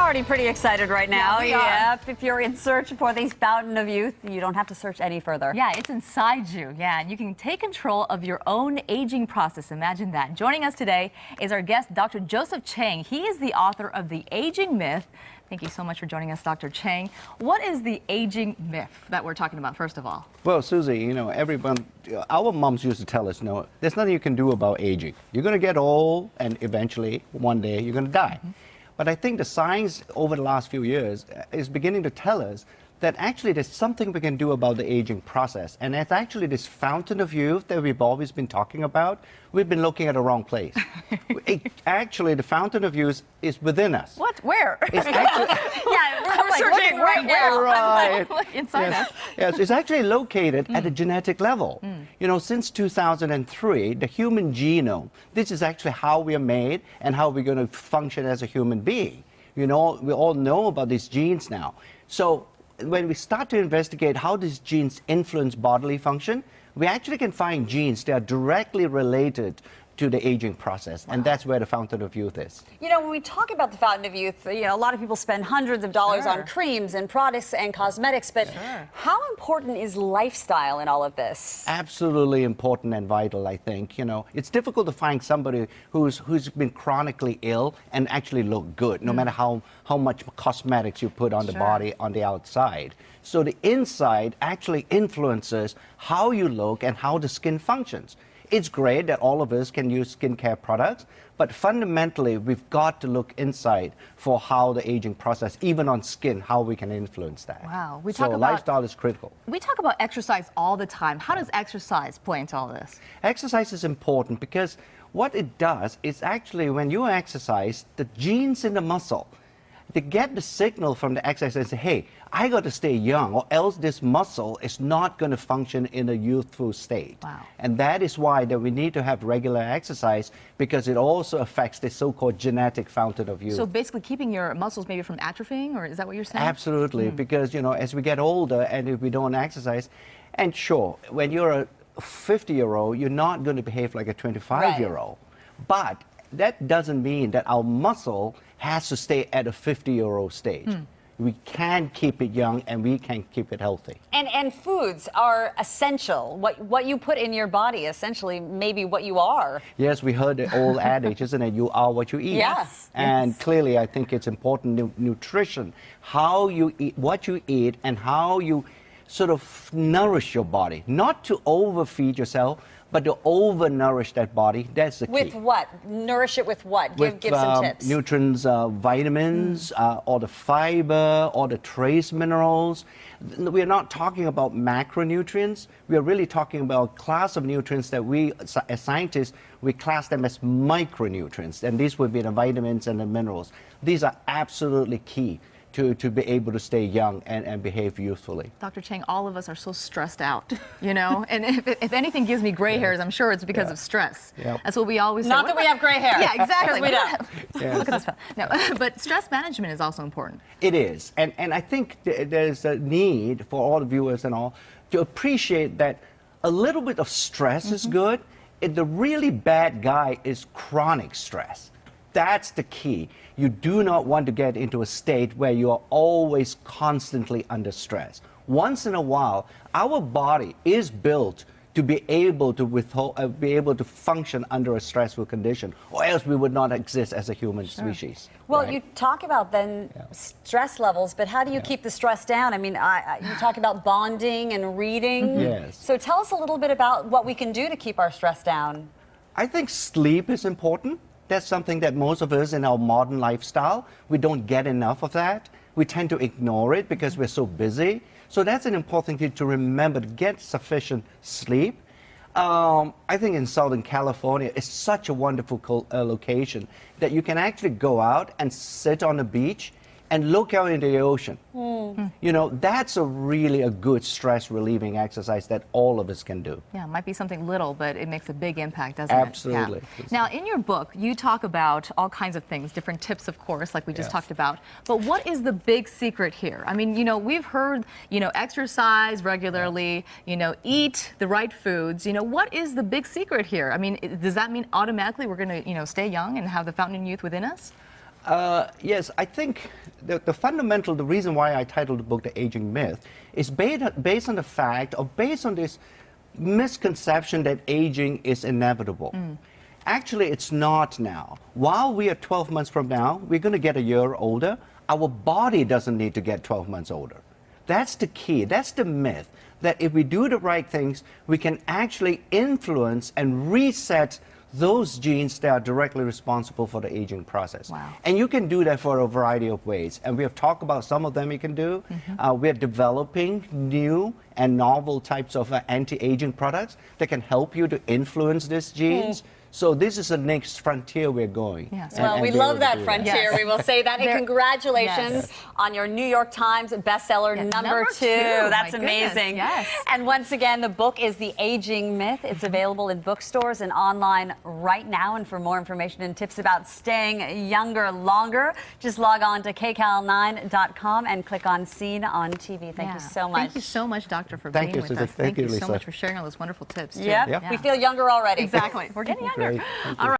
already pretty excited right now. Yeah, Yep. If you're in search for the fountain of youth, you don't have to search any further. Yeah, it's inside you. Yeah, and you can take control of your own aging process. Imagine that. Joining us today is our guest, Dr. Joseph Chang. He is the author of The Aging Myth. Thank you so much for joining us, Dr. Chang. What is the aging myth that we're talking about, first of all? Well, Susie, you know, our moms used to tell us, no, there's nothing you can do about aging. You're going to get old, and eventually, one day, you're going to die. But I think the science over the last few years is beginning to tell us that actually there's something we can do about the aging process. And it's actually this fountain of youth that we've always been talking about. We've been looking at the wrong place. Actually, the fountain of youth is within us. What? Where? It's actually, Yeah, we're searching right now. right. Inside us. Yes, it's actually located at a genetic level. You know, since 2003, the human genome, this is actually how we are made and how we're going to function as a human being. You know, we all know about these genes now. So when we start to investigate how these genes influence bodily function, we actually can find genes that are directly related to the aging process, and that's where the fountain of youth is. You know, when we talk about the fountain of youth, you know, a lot of people spend hundreds of dollars on creams and products and cosmetics, but how important is lifestyle in all of this? Absolutely important and vital, I think. You know, it's difficult to find somebody who's been chronically ill and actually look good, no matter how much cosmetics you put on the body on the outside. So the inside actually influences how you look and how the skin functions. It's great that all of us can use skincare products, but fundamentally, we've got to look inside for how the aging process, even on skin, how we can influence that. Wow. So lifestyle is critical. We talk about exercise all the time. How does exercise play into all this? Exercise is important because what it does is actually when you exercise, the genes in the muscle, they get the signal from the exercise and say, hey, I got to stay young or else this muscle is not going to function in a youthful state. Wow. And that is why that we need to have regular exercise, because it also affects the so-called genetic fountain of youth. So basically keeping your muscles maybe from atrophying, or is that what you're saying? Absolutely, because, you know, as we get older and if we don't exercise, and sure, when you're a 50-year-old, you're not going to behave like a 25-year-old. But that doesn't mean that our muscle has to stay at a 50-year-old stage. We can keep it young and we can keep it healthy. And foods are essential. What you put in your body, essentially, maybe what you are. Yes, we heard the old adage, isn't it? You are what you eat. Yes. And clearly, I think it's important, nutrition, how you eat, what you eat, and how you sort of nourish your body. Not to overfeed yourself, but to over-nourish that body. That's the key. With what? Nourish it with what? Give some tips. Nutrients, vitamins, all the fiber, all the trace minerals. We're not talking about macronutrients. We are really talking about a class of nutrients that we, as scientists, we class them as micronutrients. And these would be the vitamins and the minerals. These are absolutely key to be able to stay young and behave youthfully. Dr. Chang, all of us are so stressed out, you know, and if anything gives me gray hairs, I'm sure it's because of stress. That's what we always say. Not that we have gray hair. Yeah, exactly. We don't. Look at this. No, but stress management is also important. It is, and I think there's a need for all the viewers and all to appreciate that a little bit of stress is good. The really bad guy is chronic stress. That's the key. You do not want to get into a state where you are always constantly under stress. Once in a while, our body is built to be able to function under a stressful condition, or else we would not exist as a human species. Well, right? you talk about then stress levels, but how do you keep the stress down? I mean, you talk about bonding and reading. Yes. So tell us a little bit about what we can do to keep our stress down. I think sleep is important. That's something that most of us in our modern lifestyle, we don't get enough of that. We tend to ignore it because we're so busy. So that's an important thing to remember, to get sufficient sleep. I think in Southern California, it's such a wonderful location that you can actually go out and sit on the beach and look out into the ocean. You know, that's really a good stress relieving exercise that all of us can do. Yeah, it might be something little, but it makes a big impact, doesn't Absolutely. it? Yeah. Now, in your book, you talk about all kinds of things, different tips, of course, like we just talked about. But what is the big secret here? I mean, you know, we've heard, you know, exercise regularly, you know, eat the right foods. You know, what is the big secret here? I mean, does that mean automatically we're going to, you know, stay young and have the fountain of youth within us? Yes, I think the reason why I titled the book The Aging Myth is based on the fact, or based on this misconception that aging is inevitable. Actually, it's not now. While we are 12 months from now, we're going to get a year older. Our body doesn't need to get 12 months older. That's the key. That's the myth, that if we do the right things, we can actually influence and reset those genes that are directly responsible for the aging process. Wow. And you can do that for a variety of ways. And we have talked about some of them you can do. We're developing new and novel types of anti-aging products that can help you to influence these genes. So this is the next frontier we're going. Yes. Well, we love that frontier. Yes. We will say that. And congratulations on your New York Times bestseller number 2. That's My amazing. goodness, yes. And once again, the book is The Aging Myth. It's available in bookstores and online right now. And for more information and tips about staying younger longer, just log on to kcal9.com and click on Seen on TV. Thank you so much. Thank you so much, Doctor, for Thank being you, with Susan. us. Thank you, so Lisa. much for sharing all those wonderful tips, too. Yep. We feel younger already. Exactly. We're getting younger. Great. Thank All you. right.